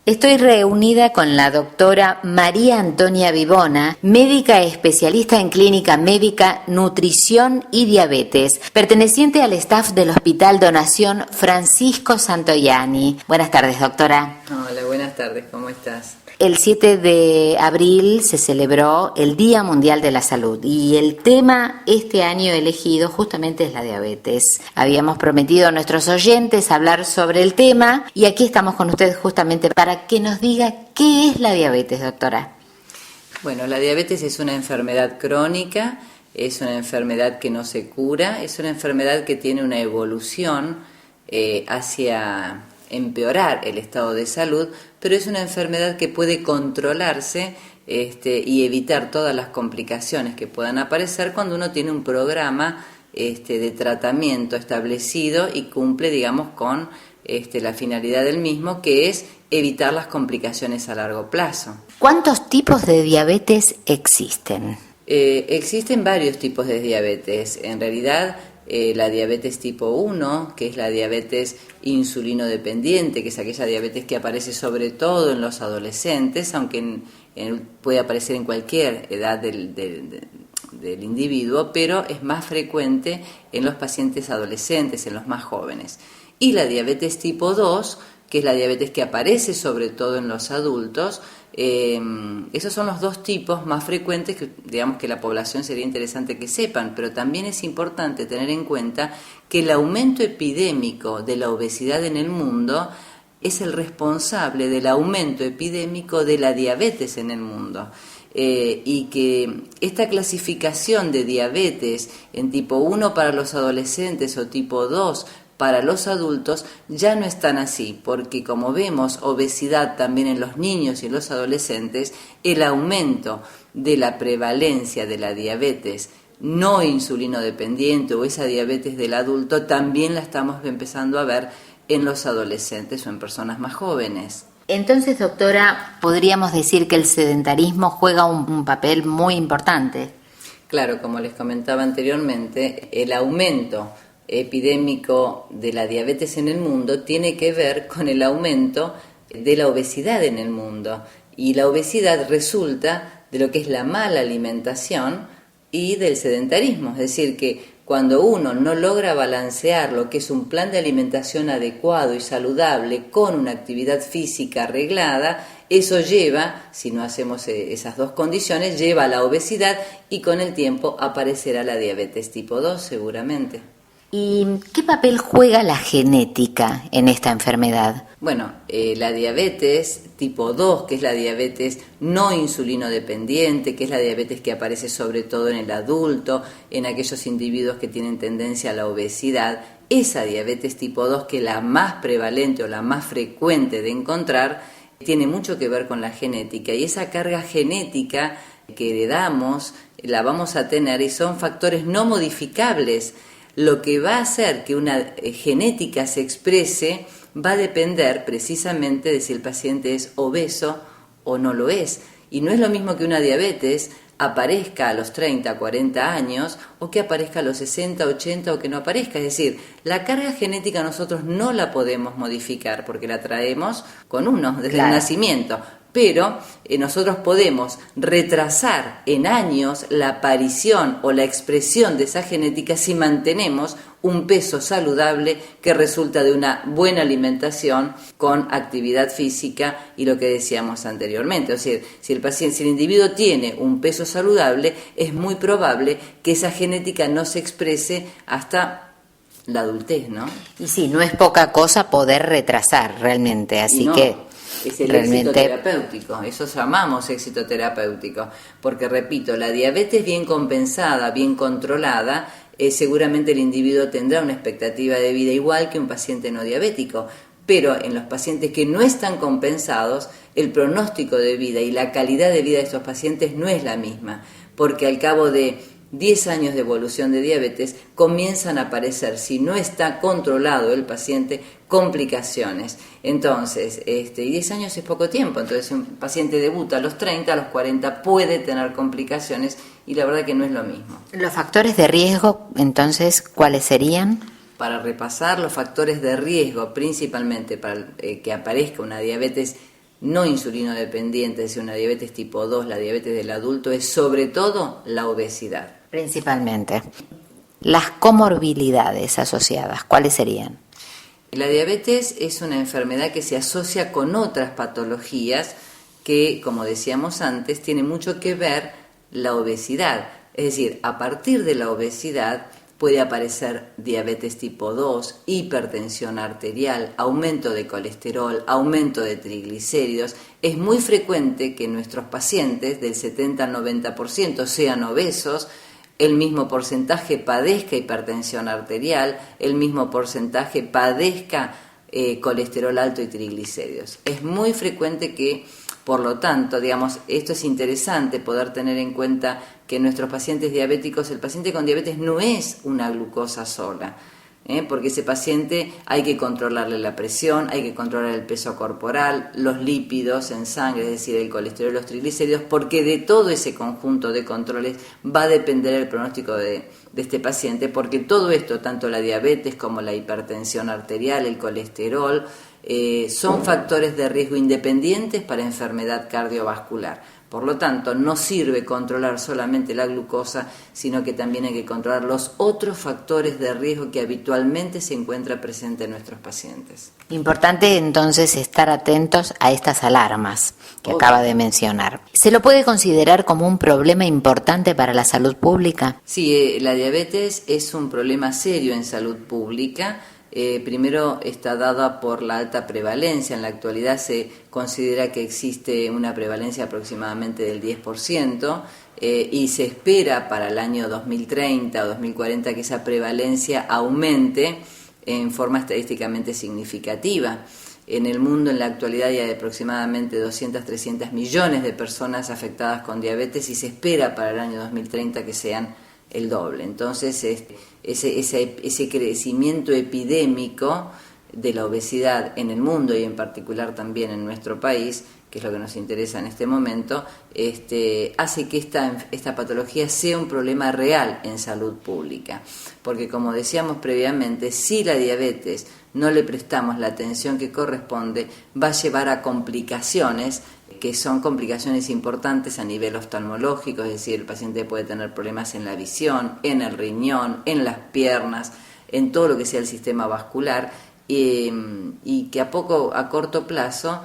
Estoy reunida con la doctora María Antonia Vivona, médica especialista en clínica médica, nutrición y diabetes, perteneciente al staff del Hospital Donación Francisco Santoyani. Buenas tardes, doctora. Hola, buenas tardes, ¿cómo estás? El 7 de abril se celebró el Día Mundial de la Salud y el tema este año elegido justamente es la diabetes. Habíamos prometido a nuestros oyentes hablar sobre el tema y aquí estamos con ustedes justamente para que nos diga qué es la diabetes, doctora. Bueno, la diabetes es una enfermedad crónica, es una enfermedad que no se cura, es una enfermedad que tiene una evolución hacia empeorar el estado de salud, pero es una enfermedad que puede controlarse y evitar todas las complicaciones que puedan aparecer cuando uno tiene un programa de tratamiento establecido y cumple, digamos, con la finalidad del mismo, que es evitar las complicaciones a largo plazo. ¿Cuántos tipos de diabetes existen? Existen varios tipos de diabetes. En realidad, la diabetes tipo 1, que es la diabetes insulino dependiente, que es aquella diabetes que aparece sobre todo en los adolescentes, aunque puede aparecer en cualquier edad del individuo, pero es más frecuente en los pacientes adolescentes, en los más jóvenes. Y la diabetes tipo 2, que es la diabetes que aparece sobre todo en los adultos. Esos son los dos tipos más frecuentes que, digamos, que la población sería interesante que sepan, pero también es importante tener en cuenta que el aumento epidémico de la obesidad en el mundo es el responsable del aumento epidémico de la diabetes en el mundo. Y que esta clasificación de diabetes en tipo 1 para los adolescentes o tipo 2 para los adultos ya no es tan así, porque como vemos obesidad también en los niños y en los adolescentes, el aumento de la prevalencia de la diabetes no insulino dependiente o esa diabetes del adulto también la estamos empezando a ver en los adolescentes o en personas más jóvenes. Entonces, doctora, podríamos decir que el sedentarismo juega un papel muy importante. Claro, como les comentaba anteriormente, el aumento epidémico de la diabetes en el mundo tiene que ver con el aumento de la obesidad en el mundo, y la obesidad resulta de lo que es la mala alimentación y del sedentarismo, es decir, que cuando uno no logra balancear lo que es un plan de alimentación adecuado y saludable con una actividad física arreglada, eso lleva, si no hacemos esas dos condiciones, lleva a la obesidad y con el tiempo aparecerá la diabetes tipo 2 seguramente. ¿Y qué papel juega la genética en esta enfermedad? Bueno, la diabetes tipo 2, que es la diabetes no insulino dependiente, que es la diabetes que aparece sobre todo en el adulto, en aquellos individuos que tienen tendencia a la obesidad, esa diabetes tipo 2, que es la más prevalente o la más frecuente de encontrar, tiene mucho que ver con la genética, y esa carga genética que heredamos la vamos a tener y son factores no modificables. Lo que va a hacer que una genética se exprese va a depender precisamente de si el paciente es obeso o no lo es. Y no es lo mismo que una diabetes aparezca a los 30, 40 años o que aparezca a los 60, 80 o que no aparezca. Es decir, la carga genética nosotros no la podemos modificar porque la traemos con uno desde el nacimiento. Pero nosotros podemos retrasar en años la aparición o la expresión de esa genética si mantenemos un peso saludable que resulta de una buena alimentación con actividad física y lo que decíamos anteriormente. O sea, si el individuo tiene un peso saludable, es muy probable que esa genética no se exprese hasta la adultez, ¿no? Y sí, no es poca cosa poder retrasar realmente, así que es el éxito terapéutico, eso llamamos éxito terapéutico, porque repito, la diabetes bien compensada, bien controlada, seguramente el individuo tendrá una expectativa de vida igual que un paciente no diabético, pero en los pacientes que no están compensados, el pronóstico de vida y la calidad de vida de estos pacientes no es la misma, porque al cabo de 10 años de evolución de diabetes comienzan a aparecer, si no está controlado el paciente, complicaciones. Entonces, y 10 años es poco tiempo, entonces un paciente debuta a los 30, a los 40 puede tener complicaciones y la verdad que no es lo mismo. ¿Los factores de riesgo, entonces, cuáles serían? Para repasar los factores de riesgo, principalmente para que aparezca una diabetes no insulino dependiente, es decir, una diabetes tipo 2, la diabetes del adulto, es sobre todo la obesidad. Principalmente. Las comorbilidades asociadas, ¿cuáles serían? La diabetes es una enfermedad que se asocia con otras patologías que, como decíamos antes, tiene mucho que ver la obesidad. Es decir, a partir de la obesidad puede aparecer diabetes tipo 2, hipertensión arterial, aumento de colesterol, aumento de triglicéridos. Es muy frecuente que nuestros pacientes, del 70 al 90%, sean obesos, el mismo porcentaje padezca hipertensión arterial, el mismo porcentaje padezca colesterol alto y triglicéridos. Es muy frecuente que, por lo tanto, digamos, esto es interesante poder tener en cuenta que nuestros pacientes diabéticos, el paciente con diabetes no es una glucosa sola, porque ese paciente hay que controlarle la presión, hay que controlar el peso corporal, los lípidos en sangre, es decir, el colesterol, los triglicéridos, porque de todo ese conjunto de controles va a depender el pronóstico de este paciente, porque todo esto, tanto la diabetes como la hipertensión arterial, el colesterol, son factores de riesgo independientes para enfermedad cardiovascular. Por lo tanto, no sirve controlar solamente la glucosa, sino que también hay que controlar los otros factores de riesgo que habitualmente se encuentran presentes en nuestros pacientes. Importante entonces estar atentos a estas alarmas que acaba de mencionar. ¿Se lo puede considerar como un problema importante para la salud pública? Sí, la diabetes es un problema serio en salud pública. Primero está dada por la alta prevalencia. En la actualidad se considera que existe una prevalencia aproximadamente del 10%, y se espera para el año 2030 o 2040 que esa prevalencia aumente en forma estadísticamente significativa. En el mundo en la actualidad hay aproximadamente 200-300 millones de personas afectadas con diabetes y se espera para el año 2030 que sean el doble. Entonces, ese crecimiento epidémico de la obesidad en el mundo y en particular también en nuestro país, que es lo que nos interesa en este momento, hace que esta patología sea un problema real en salud pública. Porque, como decíamos previamente, si la diabetes no le prestamos la atención que corresponde, va a llevar a complicaciones que son complicaciones importantes a nivel oftalmológico, es decir, el paciente puede tener problemas en la visión, en el riñón, en las piernas, en todo lo que sea el sistema vascular, y que a corto plazo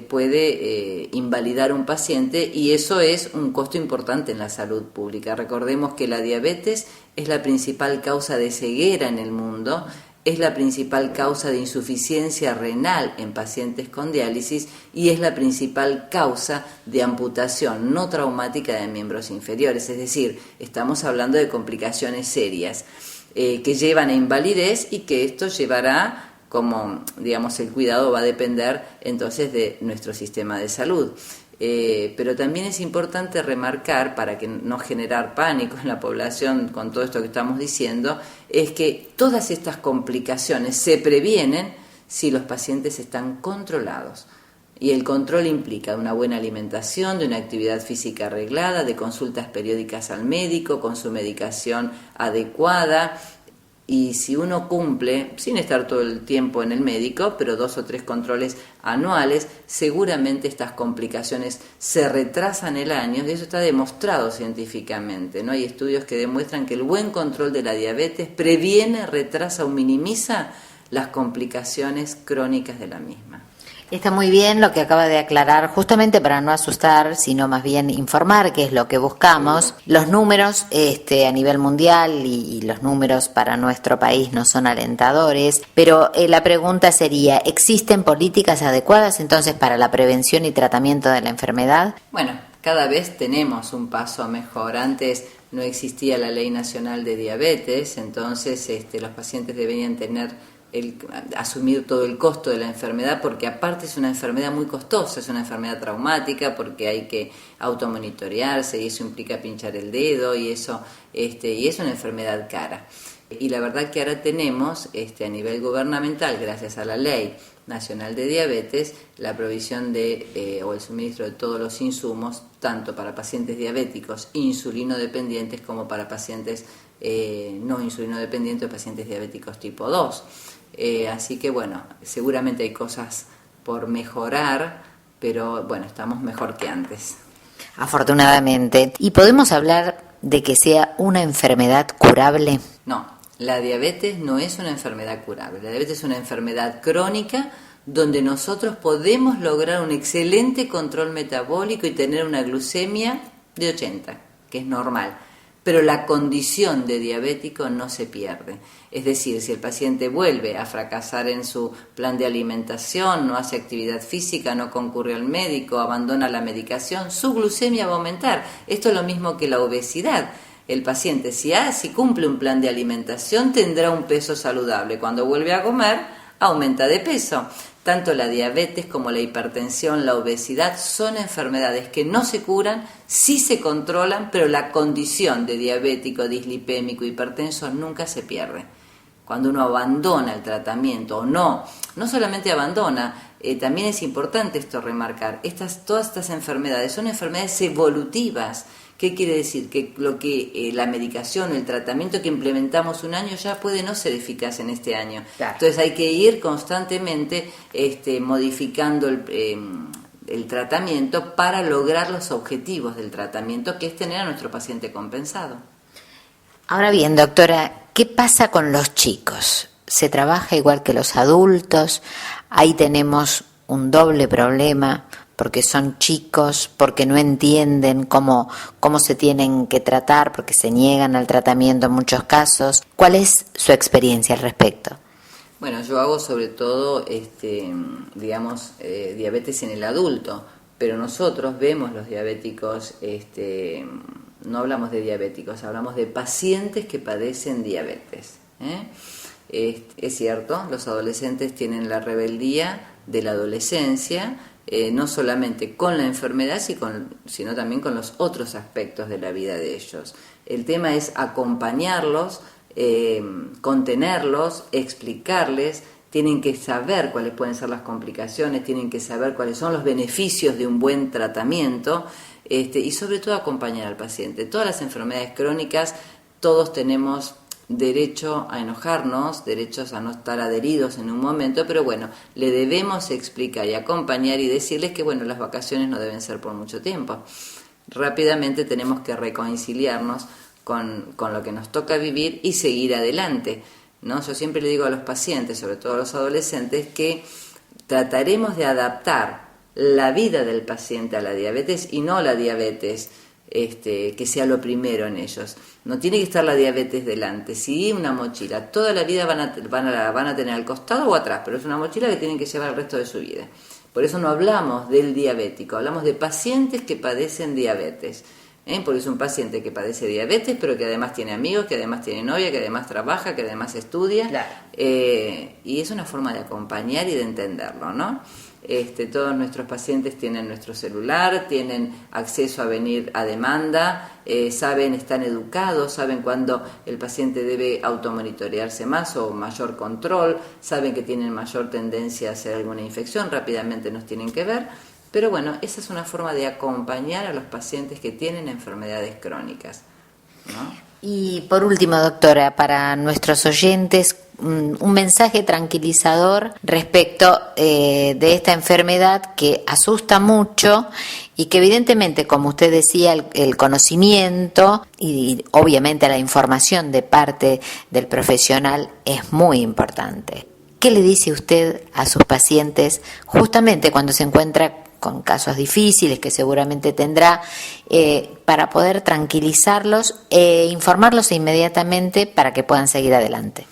puede invalidar un paciente, y eso es un costo importante en la salud pública. Recordemos que la diabetes es la principal causa de ceguera en el mundo, es la principal causa de insuficiencia renal en pacientes con diálisis y es la principal causa de amputación no traumática de miembros inferiores. Es decir, estamos hablando de complicaciones serias que llevan a invalidez, y que esto llevará, como digamos, el cuidado va a depender entonces de nuestro sistema de salud. Pero también es importante remarcar, para que no generar pánico en la población con todo esto que estamos diciendo, es que todas estas complicaciones se previenen si los pacientes están controlados. Y el control implica una buena alimentación, de una actividad física arreglada, de consultas periódicas al médico, con su medicación adecuada. Y si uno cumple, sin estar todo el tiempo en el médico, pero 2 o 3 controles anuales, seguramente estas complicaciones se retrasan el año, y eso está demostrado científicamente, ¿no? Hay estudios que demuestran que el buen control de la diabetes previene, retrasa o minimiza las complicaciones crónicas de la misma. Está muy bien lo que acaba de aclarar, justamente para no asustar, sino más bien informar, que es lo que buscamos. Los números a nivel mundial y los números para nuestro país no son alentadores, pero la pregunta sería, ¿existen políticas adecuadas entonces para la prevención y tratamiento de la enfermedad? Bueno, cada vez tenemos un paso mejor. Antes no existía la Ley Nacional de Diabetes, entonces los pacientes deberían asumir todo el costo de la enfermedad, porque aparte es una enfermedad muy costosa, es una enfermedad traumática, porque hay que automonitorearse y eso implica pinchar el dedo y eso y es una enfermedad cara. Y la verdad que ahora tenemos a nivel gubernamental, gracias a la Ley Nacional de Diabetes, la provisión o el suministro de todos los insumos, tanto para pacientes diabéticos insulinodependientes como para pacientes no insulinodependientes o pacientes diabéticos tipo 2. Así que bueno, seguramente hay cosas por mejorar, pero bueno, estamos mejor que antes. Afortunadamente. ¿Y podemos hablar de que sea una enfermedad curable? No, la diabetes no es una enfermedad curable. La diabetes es una enfermedad crónica donde nosotros podemos lograr un excelente control metabólico y tener una glucemia de 80, que es normal. Pero la condición de diabético no se pierde. Es decir, si el paciente vuelve a fracasar en su plan de alimentación, no hace actividad física, no concurre al médico, abandona la medicación, su glucemia va a aumentar. Esto es lo mismo que la obesidad. El paciente, si cumple un plan de alimentación, tendrá un peso saludable. Cuando vuelve a comer, aumenta de peso. Tanto la diabetes como la hipertensión, la obesidad son enfermedades que no se curan, sí se controlan, pero la condición de diabético, dislipémico, hipertenso nunca se pierde. Cuando uno abandona el tratamiento o no solamente abandona, también es importante esto remarcar, todas estas enfermedades son enfermedades evolutivas. ¿Qué quiere decir? Que la medicación, el tratamiento que implementamos un año ya puede no ser eficaz en este año. Claro. Entonces hay que ir constantemente modificando el tratamiento para lograr los objetivos del tratamiento, que es tener a nuestro paciente compensado. Ahora bien, doctora, ¿qué pasa con los chicos? ¿Se trabaja igual que los adultos? Ahí tenemos un doble problema, porque son chicos, porque no entienden cómo se tienen que tratar, porque se niegan al tratamiento en muchos casos. ¿Cuál es su experiencia al respecto? Bueno, yo hago sobre todo, diabetes en el adulto, pero nosotros vemos los diabéticos, no hablamos de diabéticos, hablamos de pacientes que padecen diabetes. Es cierto, los adolescentes tienen la rebeldía de la adolescencia, no solamente con la enfermedad, sino también con los otros aspectos de la vida de ellos. El tema es acompañarlos, contenerlos, explicarles, tienen que saber cuáles pueden ser las complicaciones, tienen que saber cuáles son los beneficios de un buen tratamiento, y sobre todo acompañar al paciente. Todas las enfermedades crónicas, todos tenemos derecho a enojarnos, derechos a no estar adheridos en un momento, pero bueno, le debemos explicar y acompañar y decirles que bueno, las vacaciones no deben ser por mucho tiempo. Rápidamente tenemos que reconciliarnos con lo que nos toca vivir y seguir adelante, ¿no? Yo siempre le digo a los pacientes, sobre todo a los adolescentes, que trataremos de adaptar la vida del paciente a la diabetes y no la diabetes que sea lo primero en ellos. No tiene que estar la diabetes delante, sí, una mochila. Toda la vida van a tener al costado o atrás, pero es una mochila que tienen que llevar el resto de su vida. Por eso no hablamos del diabético, hablamos de pacientes que padecen diabetes. Porque es un paciente que padece diabetes, pero que además tiene amigos, que además tiene novia, que además trabaja, que además estudia. Claro. Y es una forma de acompañar y de entenderlo, ¿no? Todos nuestros pacientes tienen nuestro celular, tienen acceso a venir a demanda, están educados, saben cuándo el paciente debe automonitorearse más o mayor control, saben que tienen mayor tendencia a hacer alguna infección, rápidamente nos tienen que ver, pero bueno, esa es una forma de acompañar a los pacientes que tienen enfermedades crónicas, ¿no? Y por último, doctora, para nuestros oyentes, un mensaje tranquilizador respecto de esta enfermedad que asusta mucho y que evidentemente, como usted decía, el conocimiento y obviamente la información de parte del profesional es muy importante. ¿Qué le dice usted a sus pacientes justamente cuando se encuentra con casos difíciles que seguramente tendrá, para poder tranquilizarlos e informarlos inmediatamente para que puedan seguir adelante?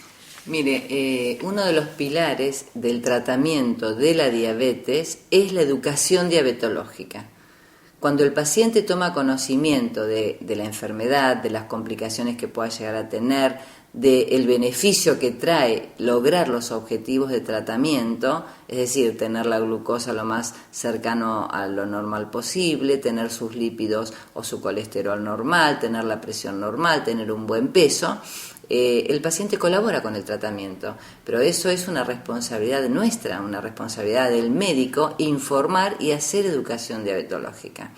Mire, uno de los pilares del tratamiento de la diabetes es la educación diabetológica. Cuando el paciente toma conocimiento de la enfermedad, de las complicaciones que pueda llegar a tener, del beneficio que trae lograr los objetivos de tratamiento, es decir, tener la glucosa lo más cercano a lo normal posible, tener sus lípidos o su colesterol normal, tener la presión normal, tener un buen peso, el paciente colabora con el tratamiento, pero eso es una responsabilidad nuestra, una responsabilidad del médico, informar y hacer educación diabetológica.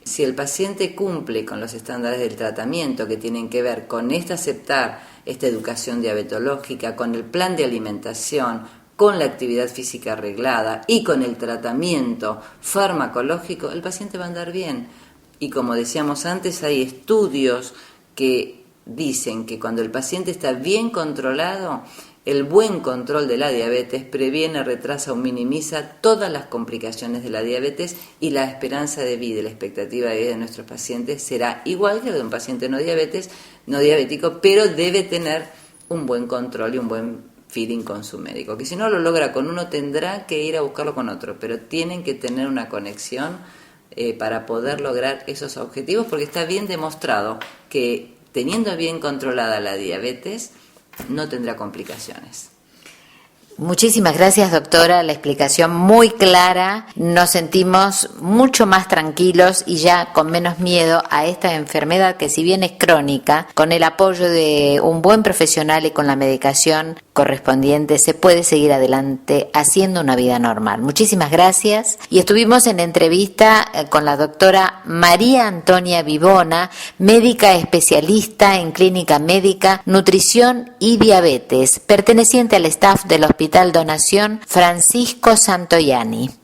Si el paciente cumple con los estándares del tratamiento que tienen que ver con aceptar esta educación diabetológica, con el plan de alimentación, con la actividad física arreglada y con el tratamiento farmacológico, el paciente va a andar bien. Y como decíamos antes, hay estudios que dicen que cuando el paciente está bien controlado, el buen control de la diabetes previene, retrasa o minimiza todas las complicaciones de la diabetes, y la esperanza de vida, la expectativa de vida de nuestros pacientes será igual que la de un paciente no diabético, pero debe tener un buen control y un buen feeling con su médico, que si no lo logra con uno tendrá que ir a buscarlo con otro, pero tienen que tener una conexión para poder lograr esos objetivos, porque está bien demostrado que teniendo bien controlada la diabetes no tendrá complicaciones. Muchísimas gracias, doctora, la explicación muy clara. Nos sentimos mucho más tranquilos y ya con menos miedo a esta enfermedad que, si bien es crónica, con el apoyo de un buen profesional y con la medicación correspondiente se puede seguir adelante haciendo una vida normal. Muchísimas gracias. Y estuvimos en entrevista con la doctora María Antonia Vivona, médica especialista en clínica médica, nutrición y diabetes, perteneciente al staff del Hospital Donación Francisco Santoyani.